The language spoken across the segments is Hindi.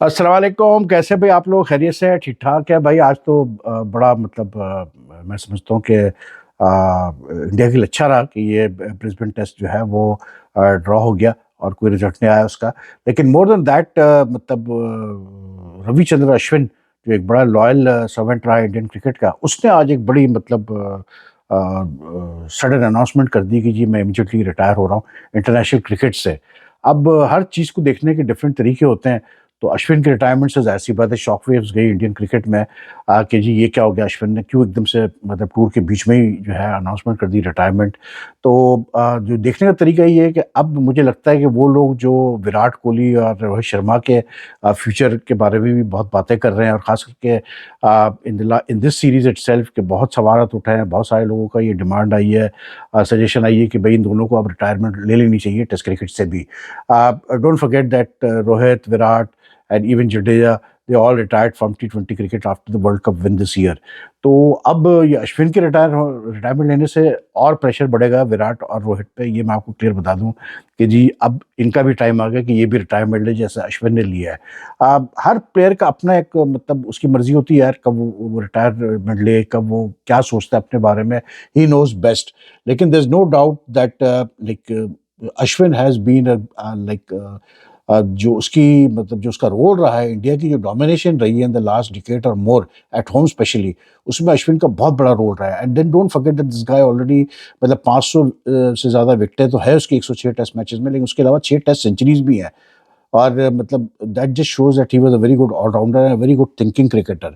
अस्सलाम वालेकुम। कैसे भाई आप लोग? खैरियत से हैं? ठीक ठाक है भाई। आज तो बड़ा मतलब मैं समझता हूँ कि इंडिया के लिए अच्छा रहा कि ये ब्रिस्बेन टेस्ट जो है वो ड्रॉ हो गया और कोई रिजल्ट नहीं आया उसका। लेकिन मोर देन दैट मतलब रविचंद्रन अश्विन जो एक बड़ा लॉयल सर्वेंट रहा इंडियन क्रिकेट का, उसने आज एक बड़ी मतलब सडन अनाउंसमेंट कर दी कि जी मैं इमीडिएटली रिटायर हो रहा हूँ इंटरनेशनल क्रिकेट से। अब हर चीज़ को देखने के डिफरेंट तरीके होते हैं। तो अश्विन के रिटायरमेंट से ज़ाहिर सी बात है शॉक वेव्स गई इंडियन क्रिकेट में कि जी ये क्या हो गया, अश्विन ने क्यों एकदम से मतलब टूर के बीच में ही जो है अनाउंसमेंट कर दी रिटायरमेंट। तो जो देखने का तरीका ये है कि अब मुझे लगता है कि वो लोग जो विराट कोहली और रोहित शर्मा के फ्यूचर के बारे में भी बहुत बातें कर रहे हैं, और ख़ास करके इन दिस सीरीज़ इटसेल्फ के बहुत सवालात उठे हैं। बहुत सारे लोगों का ये डिमांड आई है, सजेशन आई है कि भाई इन दोनों को अब रिटायरमेंट ले लेनी चाहिए टेस्ट क्रिकेट से भी। Don't forget that Rohit, Virat and even Jadeja, they all retired from T20 cricket after the World Cup win this year. तो अब ये अश्विन के रिटायरमेंट लेने से और प्रेशर बढ़ेगा विराट और रोहित पे, ये मैं आपको क्लियर बता दूं कि जी अब इनका भी टाइम आ गया कि ये भी रिटायरमेंट ले जैसे अश्विन ने लिया है। हर प्लेयर का अपना एक मतलब उसकी मर्जी होती है यार, कब वो रिटायरमेंट ले, कब वो क्या सोचता है अपने बारे में, ही नोज बेस्ट। लेकिन there is no doubt that like Ashwin has been like जो उसकी मतलब जो उसका रोल रहा है, इंडिया की जो डोमिनेशन रही है इन द लास्ट डिकेड और मोर एट होम स्पेशली, उसमें अश्विन का बहुत बड़ा रोल रहा है। And then don't forget that this guy already मतलब 500 से ज़्यादा विकेटें तो है उसकी 106 टेस्ट मैचेस में, लेकिन उसके अलावा 6 टेस्ट सेंचुरीज भी हैं। और मतलब that just shows that he was a very good allrounder and very good thinking cricketer.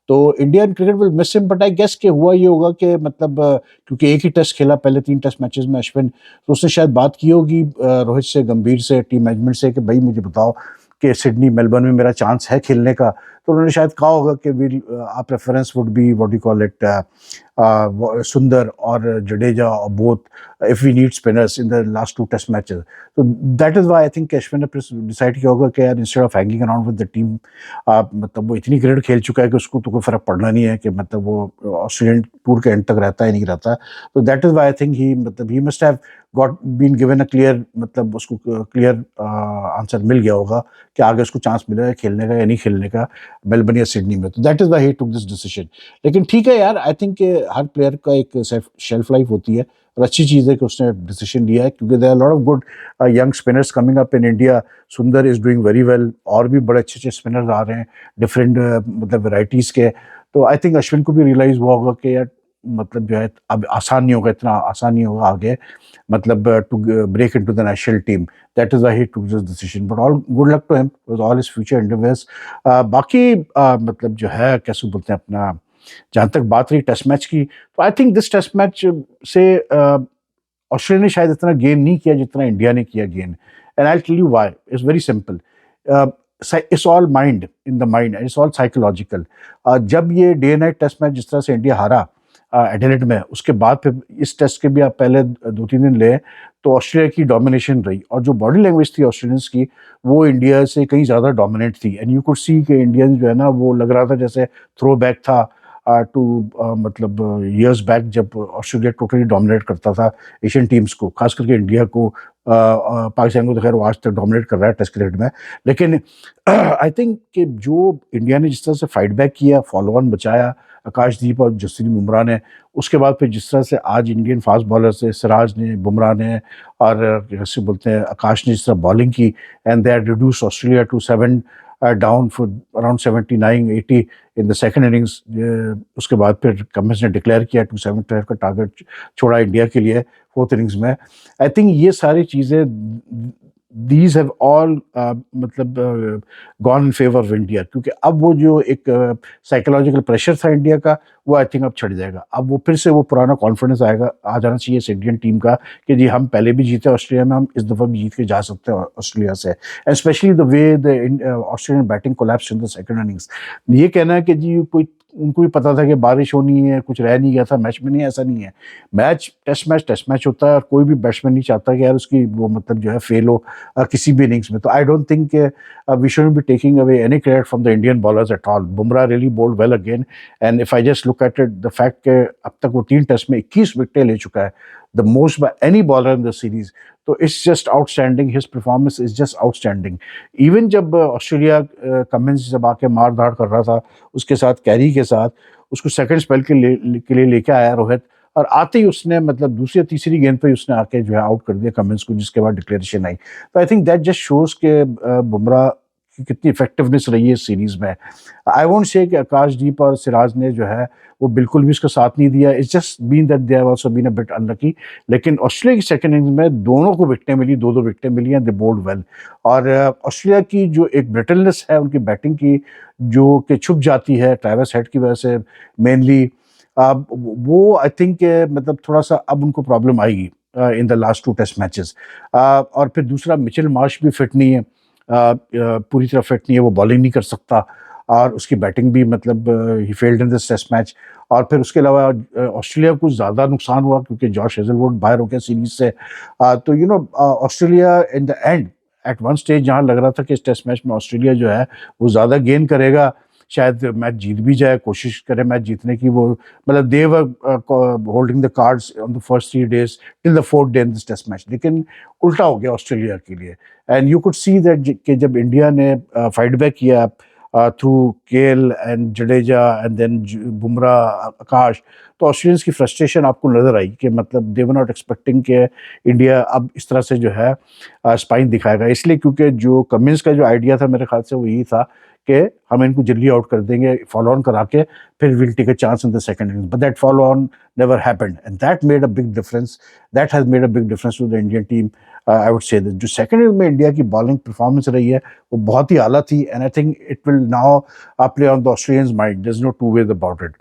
तो Indian cricket will miss him, but I guess कि हुआ ये होगा कि मतलब क्योंकि एक ही टेस्ट खेला पहले 3 टेस्ट मैचेस में अश्विन, तो उसने शायद बात की होगी रोहित से, गंभीर से, टीम मैनेजमेंट से कि भाई मुझे बताओ कि सिडनी मेलबर्न में मेरा चांस है खेलने का। तो उन्होंने शायद कहा होगा कि we'll our preference would be what you call it Sundar और जडेजा और both if we need spinners in the last 2 test matches. तो that is why I think Ashwin ने डिसाइड किया होगा कि यार instead of hanging around with the team, मतलब वो इतनी क्रिकेट खेल चुका है कि उसको तो कोई फर्क पड़ना नहीं है कि मतलब वो ऑस्ट्रेलियन टूर के एंड तक रहता है नहीं रहता। तो that is why I think he मतलब he must have got been given a clear मतलब उसको क्लियर आंसर मिल गया होगा कि आगे उसको चांस मिलेगा खेलने का या नहीं खेलने का मेलबर्न या सिडनी में। तो that is why he took this decision. लेकिन ठीक है यार, आई थिंक हर प्लेयर का एक शेल्फ लाइफ होती है, और अच्छी चीज़ है कि उसने डिसीजन लिया है, क्योंकि there are lot of good young spinners coming up in India. Sundar is doing very well, और भी बड़े अच्छे अच्छे स्पिनर्स आ रहे हैं डिफरेंट मतलब वेराइटीज़ के। तो आई थिंक अश्विन को भी रियलाइज़ हुआ होगा कि यार मतलब जो है अब आसान नहीं होगा, इतना आसान नहीं होगा आगे मतलब to break into the national team. That is why he took this decision, but all good luck to him with all his future endeavours. बाकी मतलब जो है कैसे बोलते हैं अपना, जहाँ तक बात रही टेस्ट मैच की, तो I think this test match से ऑस्ट्रेलिया ने शायद इतना गेन नहीं किया जितना इंडिया ने किया gain. And I tell you why, it's very simple. It's all mind in the mind, it's all psychological. जब ये डे नाइट टेस्ट मैच जिस तरह से इंडिया हारा एडिलेड में, उसके बाद फिर इस टेस्ट के भी आप पहले 2-3 दिन ले, तो ऑस्ट्रेलिया की डोमिनेशन रही, और जो बॉडी लैंग्वेज थी ऑस्ट्रेलियंस की वो इंडिया से कहीं ज़्यादा डोमिनेट थी। एंड यू कुड सी कि इंडियन जो है ना, वो लग रहा था जैसे थ्रो बैक था टू मतलब ईयर्स बैक, जब ऑस्ट्रेलिया टोटली डोमिनेट करता था एशियन टीम्स को, खास करके इंडिया को। पाकिस्तान को तो खैर वो आज तक डोमिनेट कर रहा है टेस्ट क्रिकेट में। लेकिन आई थिंक कि जो इंडिया ने जिस तरह से फाइट बैक किया, फॉलो ऑन बचाया आकाशदीप और जसप्रीत बुमराह ने, उसके बाद फिर जिस तरह से आज इंडियन फास्ट बॉलर से सिराज ने, बुमराह ने और कैसे बोलते हैं आकाश ने जिस तरह बॉलिंग की, and they had reduce Australia to 7 down for around 79-80 in the second innings. उसके बाद फिर कमिंस ने डिक्लेयर किया 275 का टारगेट छोड़ा इंडिया के लिए फोर्थ इनिंग्स में। आई थिंक ये सारी चीज़ें दीज हैव ऑल मतलब gone in favour of India, क्योंकि अब वो जो एक साइकोलॉजिकल प्रेशर था इंडिया का, वो आई थिंक अब छट जाएगा। अब वो फिर से वो पुराना कॉन्फिडेंस आ जाना चाहिए इस इंडियन टीम का कि जी हम पहले भी जीते ऑस्ट्रेलिया में, हम इस दफ़ा भी जीत के जा सकते हैं ऑस्ट्रेलिया से। And specially the way the Australian batting collapse in the second innings. ये कहना है कि जी कोई उनको भी पता था कि बारिश होनी है, कुछ रह नहीं गया था मैच में, नहीं, ऐसा नहीं है। टेस्ट मैच होता है, और कोई भी बैट्समैन नहीं चाहता कि यार उसकी वो मतलब जो है फेल हो किसी भी इनिंग्स में। तो I don't think we shouldn't be taking away any credit from the Indian bowlers at all. Bumrah really bowled well again, and if I just look at it the fact कि अब तक वो 3 टेस्ट में 21 विकेटें ले चुका है, the most by any bowler in the series. तो it's just outstanding, his performance is just outstanding. Even जब ऑस्ट्रेलिया कमिंस जब आके मार धाड़ कर रहा था उसके साथ, कैरी के साथ, उसको सेकंड स्पेल के लिए लेके आया रोहित, और आते ही उसने मतलब दूसरी या तीसरी गेंद पे ही उसने आके जो है आउट कर दिया कमिंस को, जिसके बाद डिक्लेरेशन आई। तो I think that just shows के बुमराह की कितनी इफेक्टिवनेस रही है इस सीरीज में। आई वोंट से कि आकाशदीप और सिराज ने जो है वो बिल्कुल भी उसका साथ नहीं दिया। It's just been that they have also been a bit unlucky. लेकिन ऑस्ट्रेलिया की सेकंड इनिंग्स में दोनों को विकेटें मिली, दो दो विकेटें मिली हैं, दे बोल्ड वेल। और ऑस्ट्रेलिया की जो एक ब्रिटलनेस है उनकी बैटिंग की, जो कि छुप जाती है ट्रैविस हेड की वजह से मेनली, वो आई थिंक मतलब थोड़ा सा अब उनको प्रॉब्लम आएगी in the last 2 test matches. और फिर दूसरा, मिचेल मार्श भी फिट नहीं है, पूरी तरह फिट नहीं है, वो बॉलिंग नहीं कर सकता, और उसकी बैटिंग भी मतलब he failed in this test match. और फिर उसके अलावा ऑस्ट्रेलिया को ज़्यादा नुकसान हुआ क्योंकि जॉश हेजलवुड बाहर हो गया सीरीज से। तो you know Australia in the end at one stage जहाँ लग रहा था कि इस टेस्ट मैच में ऑस्ट्रेलिया जो है वो ज़्यादा गेन करेगा, शायद मैच जीत भी जाए, कोशिश करे मैच जीतने की। वो मतलब they were holding the cards on the first 3 days till the 4th day in this test match, लेकिन उल्टा हो गया ऑस्ट्रेलिया के लिए। And you could see that कि जब इंडिया ने फाइट बैक किया through KL and Jadeja and then Bumrah, Akash, तो ऑस्ट्रेलियंस की फ्रस्ट्रेशन आपको नजर आई कि मतलब दे वर नॉट एक्सपेक्टिंग कि इंडिया अब इस तरह से जो है स्पाइन दिखाएगा। इसलिए क्योंकि जो कमिंस का जो आइडिया था मेरे ख्याल से वो यही था कि हम इनको जल्दी आउट कर देंगे फॉलो ऑन करा के, फिर will take a chance in the second innings, but that follow on never happened and that made a big difference. That has made a big difference to the Indian team. I would say that जो सेकंड इनिंग में इंडिया की बॉलिंग परफॉर्मेंस रही है वो बहुत ही आला थी, and I think it will now play on the Australians mind, there is no two ways about it.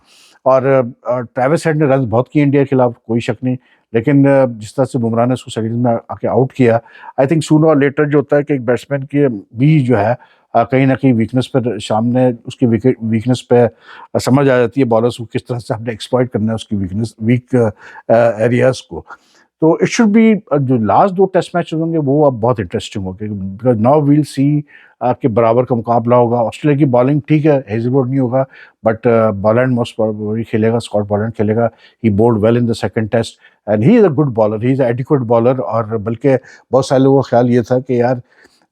और ट्रेविस हेड ने रन बहुत किए इंडिया के खिलाफ, कोई शक नहीं, लेकिन जिस तरह से बुमराह ने उसको सेकंड में आके आउट किया, आई थिंक सूनर और लेटर जो होता है कि एक बैट्समैन की भी जो है कहीं ना कहीं वीकनेस पर सामने उसकी विकेट वीकनेस पे समझ आ जाती है बॉलर्स को किस तरह से आपने एक्सप्लॉइट करना है उसकी वीकनेस वीक एरियाज को। तो इट शुड बी, जो लास्ट 2 टेस्ट मैच होंगे वो अब बहुत इंटरेस्टिंग होंगे, बिकॉज नाउ वील सी के बराबर का मुकाबला होगा। ऑस्ट्रेलिया की बॉलिंग ठीक है, हेजलवुड नहीं होगा, बट बॉलैंड मोस्ट प्रोबेबली खेलेगा, स्कॉट बॉलैंड खेलेगा। He bowled well in the second test and he is a good bowler, he is adequate bowler. और बल्कि बहुत सारे लोगों का ख्याल ये था कि यार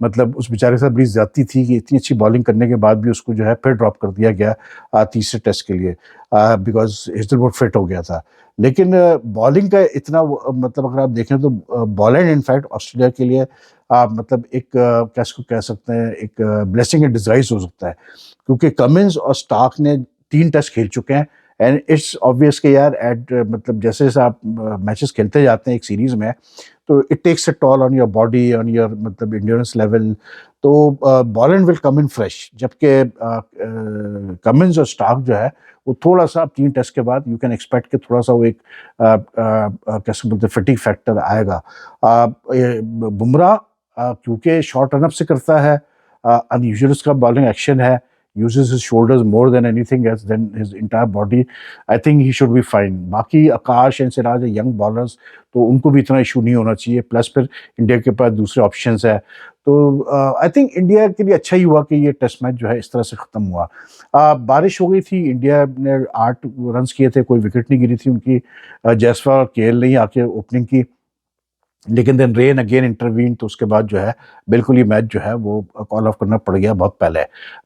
मतलब उस बेचारे के साथ बड़ी ज्यादती थी कि इतनी अच्छी बॉलिंग करने के बाद भी उसको जो है फिर ड्रॉप कर दिया गया तीसरे टेस्ट के लिए, बिकॉज हेजलवुड फिट हो गया था। लेकिन बॉलिंग का इतना मतलब अगर आप देखें तो बॉलैंड इनफैक्ट ऑस्ट्रेलिया के लिए मतलब एक कैसे कह सकते हैं, एक ब्लेसिंग इन डिस्गाइज हो सकता है, क्योंकि कमिंस और स्टार्क ने 3 टेस्ट खेल चुके हैं। एंड इट्स ऑब्वियस कि यार एट मतलब जैसे जैसे आप मैचेस खेलते जाते हैं एक सीरीज में, तो it takes a toll on your body, on your मतलब इंड्योरेंस लेवल। तो Boland will come in fresh, जबकि कमिंस और स्टार्क जो है वो थोड़ा सा 3 टेस्ट के बाद यू कैन एक्सपेक्ट कि थोड़ा सा वो एक कैसे बोलते फटीग फैक्टर आएगा। बुमराह क्योंकि शॉर्ट रनअप से करता है, अनयूजुअल उसका बॉलिंग एक्शन है, uses his shoulders more than anything else than his entire body. I think he should be fine. बाकी आकाश एंड सिराज यंग बॉलर्स, तो उनको भी इतना इशू नहीं होना चाहिए, प्लस फिर इंडिया के पास दूसरे ऑप्शंस है। तो आई थिंक इंडिया के लिए अच्छा ही हुआ कि ये टेस्ट मैच जो है इस तरह से ख़त्म हुआ। बारिश हो गई थी, इंडिया ने 8 रन्स किए थे, कोई विकेट नहीं गिरी थी उनकी। जयसवाल और केएल ने ही आके ओपनिंग की, लेकिन देन रेन अगेन इंटरवीन, तो उसके बाद जो है बिल्कुल ही मैच जो है वो कॉल ऑफ करना पड़ गया बहुत पहले।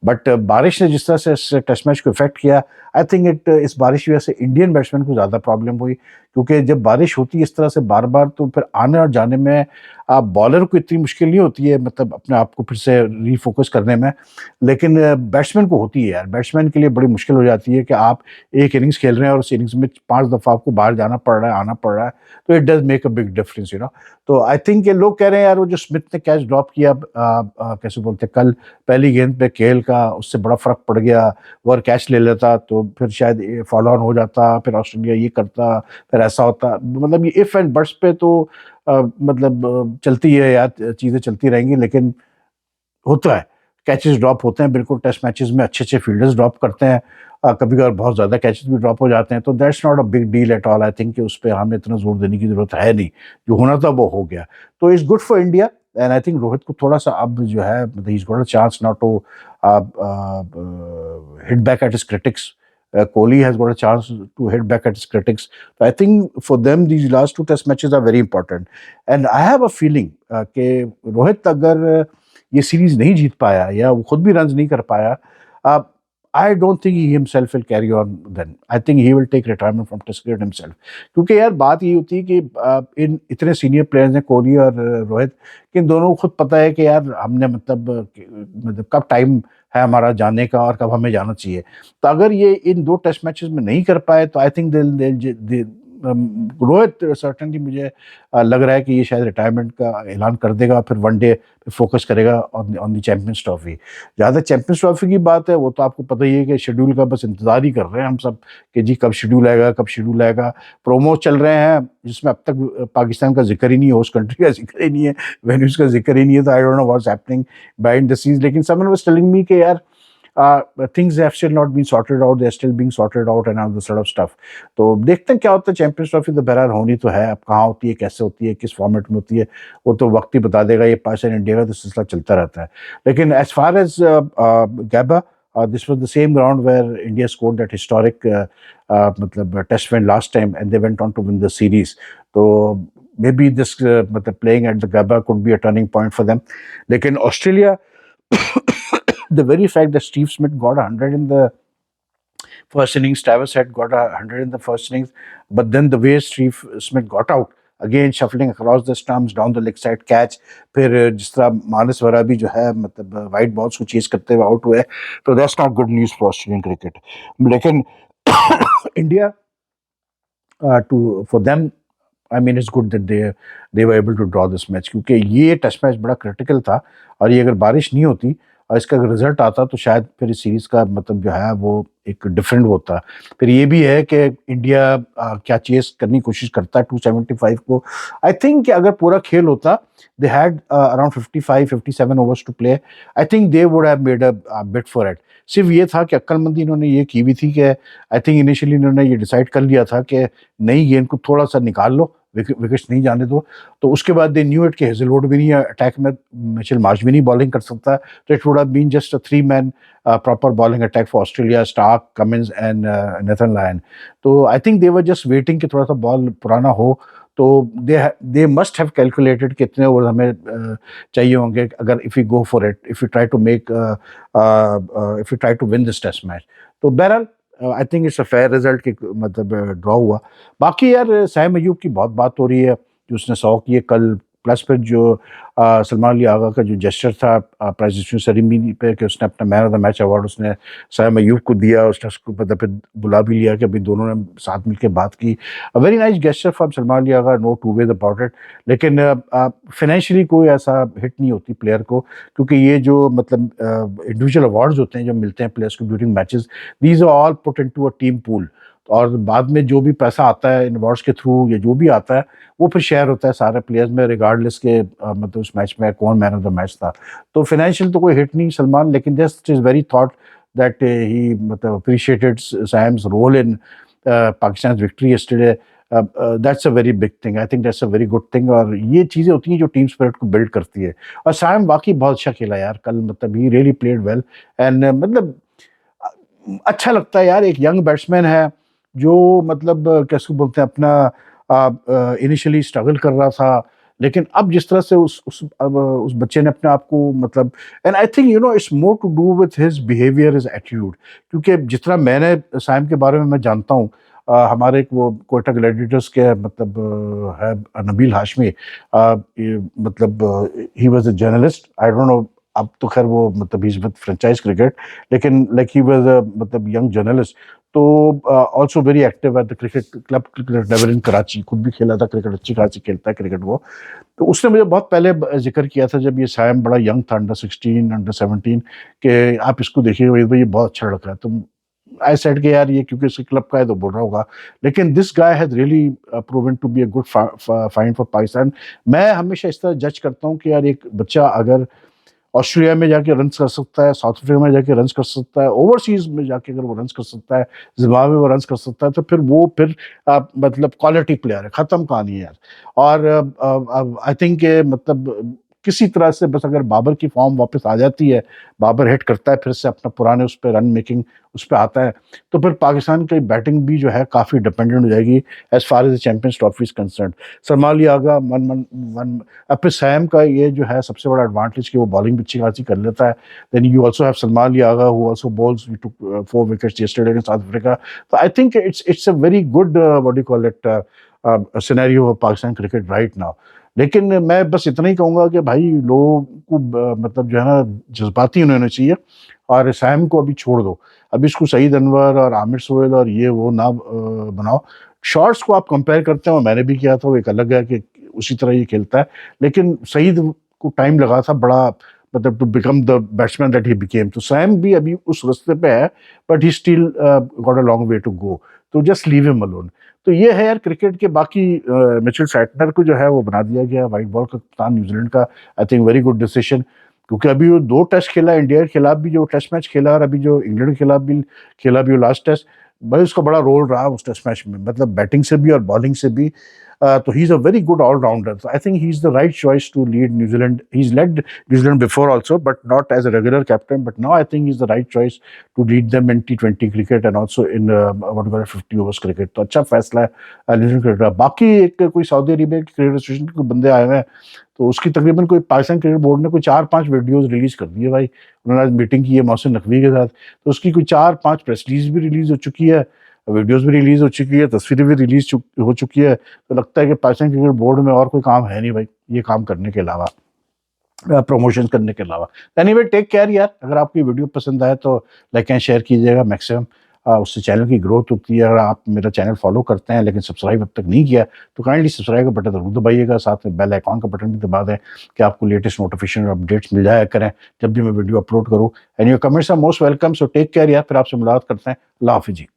बट बारिश ने जिस तरह से इस टेस्ट मैच को इफेक्ट किया, आई थिंक इट इस बारिश की वजह से इंडियन बैट्समैन को ज़्यादा प्रॉब्लम हुई, क्योंकि जब बारिश होती है इस तरह से बार बार, तो फिर आने और जाने में आप बॉलर को इतनी मुश्किल नहीं होती है मतलब अपने आप को फिर से रीफोकस करने में, लेकिन बैट्समैन को होती है यार। बैट्समैन के लिए बड़ी मुश्किल हो जाती है कि आप एक इनिंग्स खेल रहे हैं और उस इनिंग्स में 5 दफ़ा आपको बाहर जाना पड़ रहा है, आना पड़ रहा है, तो it does make a big difference, you know. तो आई थिंक ये लोग कह रहे हैं यार वो जो स्मिथ ने कैच ड्रॉप किया कैसे बोलते कल पहली गेंद पे केएल का, उससे बड़ा फर्क पड़ गया। वो अगर कैच ले लेता तो फिर शायद फॉलो ऑन हो जाता, फिर ऑस्ट्रेलिया ये करता, फिर ऐसा होता। मतलब ये इफ एंड बट्स पे तो मतलब चलती है यार, चीज़ें चलती रहेंगी, लेकिन होता है, कैचेस ड्रॉप होते हैं बिल्कुल। टेस्ट मैचेस में अच्छे अच्छे फील्डर्स ड्रॉप करते हैं, कभी कभार बहुत ज़्यादा कैचेस भी ड्रॉप हो जाते हैं, तो that's not a big deal at all. I think कि उस पर हमें इतना जोर देने की जरूरत है नहीं, जो होना था वो हो गया। तो it's good for India, and I think Rohit को थोड़ा सा अब जो है मतलब he is got a chance not to hit back at his critics Kohli has got a chance to hit back at his critics. So I think for them these last two test matches are very important. And I have a feeling कि रोहित अगर ये सीरीज नहीं जीत पाया या वो खुद भी रन नहीं कर पाया, I don't think he himself will carry on then. I think he will take retirement from test cricket himself. क्योंकि यार बात ये होती है कि इन इतने सीनियर प्लेयर्स हैं कोहली और रोहित, कि इन दोनों को खुद पता है कि यार हमने मतलब कब टाइम है हमारा जाने का और कब हमें जाना चाहिए। तो अगर ये इन दो टेस्ट मैचेस में नहीं कर पाए तो आई थिंक रोहित सर्टेनली मुझे लग रहा है कि ये शायद रिटायरमेंट का ऐलान कर देगा, फिर वनडे पे फोकस करेगा ऑन द चैंपियंस ट्रॉफी। जहाँ तक चैंपियंस ट्रॉफी की बात है वो तो आपको पता ही है कि शेड्यूल का बस इंतजार ही कर रहे हैं हम सब कि जी कब शेड्यूल आएगा, कब शेड्यूल आएगा। प्रोमो चल रहे हैं जिसमें अब तक पाकिस्तान का जिक्र ही नहीं है, उस कंट्री का जिक्र ही नहीं है, वेन्यूज का जिक्र ही नहीं है। तो I don't know what's happening behind the scenes. लेकिन समवन वाज टेलिंग मी कि यार things have still not been sorted out, they're still being sorted out and all this sort of stuff। तो देखते हैं क्या होता है। चैंपियंस ट्रॉफी तो बहरहाल होनी तो है, अब कहाँ होती है, कैसे होती है, किस फॉर्मेट में होती है, वो तो वक्त ही बता देगा। ये पाकिस्तान इंडिया का तो सिलसिला चलता रहता है। लेकिन as far as Gabba, this was the same ground where India scored that historic मतलब test win last time and they went on to win the series। तो maybe this मतलब playing at the Gabba could be a turning point for them। लेकिन Australia the very fact that Steve Smith got 100 in the first innings, Travis had got 100 in the first innings, but then the way Steve Smith got out, again shuffling across the stumps, down the leg side catch, फिर जिस तरह मानस वरा भी जो है मतलब वाइट बॉल्स को चेज करते हुए आउट हुए, तो that's not good news for Australian cricket. लेकिन India to for them, I mean it's good that they were able to draw this match, क्योंकि ये टेस्ट मैच बड़ा क्रिटिकल था और ये अगर बारिश नहीं होती और इसका अगर रिजल्ट आता तो शायद फिर इस सीरीज का मतलब जो है वो एक डिफरेंट होता। फिर ये भी है कि इंडिया क्या चेस करने की कोशिश करता है 275 को। आई थिंक कि अगर पूरा खेल होता, they had around 55-57 overs to play, I think they would have made a bid for it. सिर्फ ये था कि अक्लमंदी इन्होंने ये की हुई थी कि आई थिंक इनिशियली इन्होंने ये डिसाइड कर लिया था कि नई गेंद को थोड़ा सा निकाल लो, विकेट्स नहीं जाने दो। तो उसके बाद दे न्यू इट कि हेजलवुड भी नहीं है अटैक में, मिचेल मार्श भी नहीं बॉलिंग कर सकता, तो it would have been just a 3 man proper bowling attack for Australia, Starc, Cummins and Nathan Lyon. तो I think they were just waiting कि थोड़ा सा बॉल पुराना हो। तो दे मस्ट हैव कैलकुलेटेड कितने ओवर हमें चाहिए होंगे अगर if you go for it, if you try to make if you try to win this test match. तो बहरहाल I think it's a fair result कि मतलब ड्रॉ हुआ। बाकी यार साइम अयूब की बहुत बात हो रही है कि उसने 100 किए कल, प्लस फिर जो सलमान अली आगा का जो जेस्चर था प्राइज डिस्ट्रीब्यूशन सेरेमनी पे कि उसने अपना man of the match award उसने साइम अयूब को दिया, उसने उसको मतलब फिर बुला भी लिया कि अभी दोनों ने साथ मिलकर बात की। A very nice gesture from Salman Ali Agha, no two ways about it. लेकिन फाइनेंशियली कोई ऐसा हिट नहीं होती प्लेयर को, क्योंकि ये जो मतलब इंडिविजुअल अवार्ड्स होते हैं जो मिलते हैं प्लेयर्स को during matches, these are all put into a team pool. और बाद में जो भी पैसा आता है इन अवार्ड्स के थ्रू या जो भी आता है वो फिर शेयर होता है सारे प्लेयर्स में, रिगार्डलेस के मतलब उस मैच में कौन मैन ऑफ द मैच था। तो फाइनेंशियल तो कोई हिट नहीं सलमान, लेकिन just is very thought that he मतलब appreciated Saim's role in Pakistan victory yesterday. That's a very big thing, I think that's a very good thing. और ये चीज़ें होती हैं जो टीम स्पिरिट को बिल्ड करती है। और सैम वाकई बहुत अच्छा खेला यार कल, मतलब he really played well and मतलब अच्छा लगता है यार, एक यंग बैट्समैन है जो मतलब कैसे बोलते हैं अपना इनिशियली स्ट्रगल कर रहा था, लेकिन अब जिस तरह से उस बच्चे ने अपने आप को मतलब, and I think you know it's more to do with his behaviour, his attitude. क्योंकि जितना मैंने साइम के बारे में मैं जानता हूँ, हमारे एक वो कोयटा ग्लैडिएटर्स के मतलब है नबील हाशमी, मतलब ही was a journalist, I don't know अब तो खैर वो मतलब he is with franchise cricket, लेकिन लाइक ही वाज अ मतलब यंग जर्नलिस्ट। तो also very active at the cricket club, cricket level in Karachi, खुद भी खेला था क्रिकेट, अच्छी खासी खेलता है क्रिकेट वो। तो उसने मुझे बहुत पहले जिक्र किया था जब ये सायम बड़ा यंग था, अंडर 16 अंडर 17, कि आप इसको देखिए भाई ये बहुत अच्छा लड़का है। तो आई सेड कि यार ये क्योंकि इसके क्लब का है तो बोल रहा होगा, लेकिन this guy has really proven to be a good find for Pakistan. मैं हमेशा इस तरह जज करता हूँ कि यार एक बच्चा अगर ऑस्ट्रेलिया में जाके रन्स कर सकता है, साउथ अफ्रीका में जाके रन्स कर सकता है, ओवरसीज में जाके अगर वो रन्स कर सकता है, जिम्बाब्वे में वो रन्स कर सकता है, तो फिर वो फिर मतलब क्वालिटी प्लेयर है, खत्म कहानी है यार। और आई थिंक मतलब किसी तरह से बस अगर बाबर की फॉर्म वापस आ जाती है, बाबर हिट करता है फिर से अपना पुराने उस पे रन मेकिंग उस पे आता है, तो फिर पाकिस्तान की बैटिंग भी जो है काफ़ी डिपेंडेंट हो जाएगी as far as the Champions Trophy is concerned. सरमाली आगा वन वन वन अब फिर सैम का ये जो है सबसे बड़ा एडवांटेज कि वो बॉलिंग भी अच्छी खासी कर लेता है। Then you also have Salman Agha who also bowls, we took 4 wickets yesterday against South Africa. तो I think it's a very good what do you call it scenario of Pakistan cricket right now. लेकिन मैं बस इतना ही कहूँगा कि भाई लोगों को मतलब जो है ना जज्बाती नहीं होना चाहिए और सैम को अभी छोड़ दो। अभी इसको सईद अनवर और आमिर सोहेल और ये वो ना बनाओ। शॉट्स को आप कंपेयर करते हैं और मैंने भी किया था, वो एक अलग है कि उसी तरह ये खेलता है। लेकिन सईद को टाइम लगा था बड़ा, मतलब to become the batsman that he became. तो सैम भी अभी उस रास्ते पे है, but he still got a long way to go. तो जस्ट लीव हिम अलोन। तो ये है यार क्रिकेट के बाकी। मिचेल सैटनर को जो है वो बना दिया गया व्हाइट बॉल का कप्तान न्यूजीलैंड का। I think very good decision, क्योंकि अभी वो 2 टेस्ट खेला इंडिया के खिलाफ भी, जो टेस्ट मैच खेला, और अभी जो इंग्लैंड के खिलाफ भी खेला भी वो लास्ट टेस्ट। भाई उसका बड़ा रोल रहा उस टेस्ट मैच में, मतलब बैटिंग से भी और बॉलिंग से भी। तो ही is a very good all-rounder. So I think he's the right choice to lead New Zealand. He's led New Zealand before also, but not as a regular captain. But now I think he's the right choice to lead them in T20 cricket and also in what you call it 50 overs cricket. तो अच्छा फैसला है न्यूजीलैंड क्रिकेट का। बाकी एक कोई सऊदी अरेबिया के क्रिकेट एसोसिएशन के बंदे आए हुए हैं, तो उसकी तकरीबन कोई पाकिस्तान क्रिकेट बोर्ड ने कोई 4-5 वीडियोज़ रिलीज़ कर दिए भाई। उन्होंने आज मीटिंग की है मोहसिन नकवी के साथ, तो उसकी कोई 4-5 प्रेस रिलीज़ भी रिलीज़ हो चुकी है, वीडियोज़ भी रिलीज़ हो चुकी है, तस्वीरें भी रिलीज़ हो चुकी है। तो लगता है कि पाकिस्तान क्रिकेट बोर्ड में और कोई काम है नहीं भाई, ये काम करने के अलावा, प्रमोशन करने के अलावा। एनीवे टेक केयर यार, अगर आपको ये वीडियो पसंद आए तो लाइक एंड शेयर कीजिएगा मैक्सिमम। उससे चैनल की ग्रोथ होती है। अगर आप मेरा चैनल फॉलो करते हैं लेकिन सब्सक्राइब अब तक नहीं किया, तो काइंडली सब्सक्राइब का बटन ज़रूर दबाइएगा, साथ में बेल आइकॉन का बटन भी दबा दें कि आपको लेटेस्ट नोटिफिकेशन और अपडेट्स मिल जाया करें जब भी मैं वीडियो अपलोड करूँ। And your comments are most welcome. So take care यार, फिर आपसे मुलाकात करते हैं। अल्लाह हाफ़िज़ जी।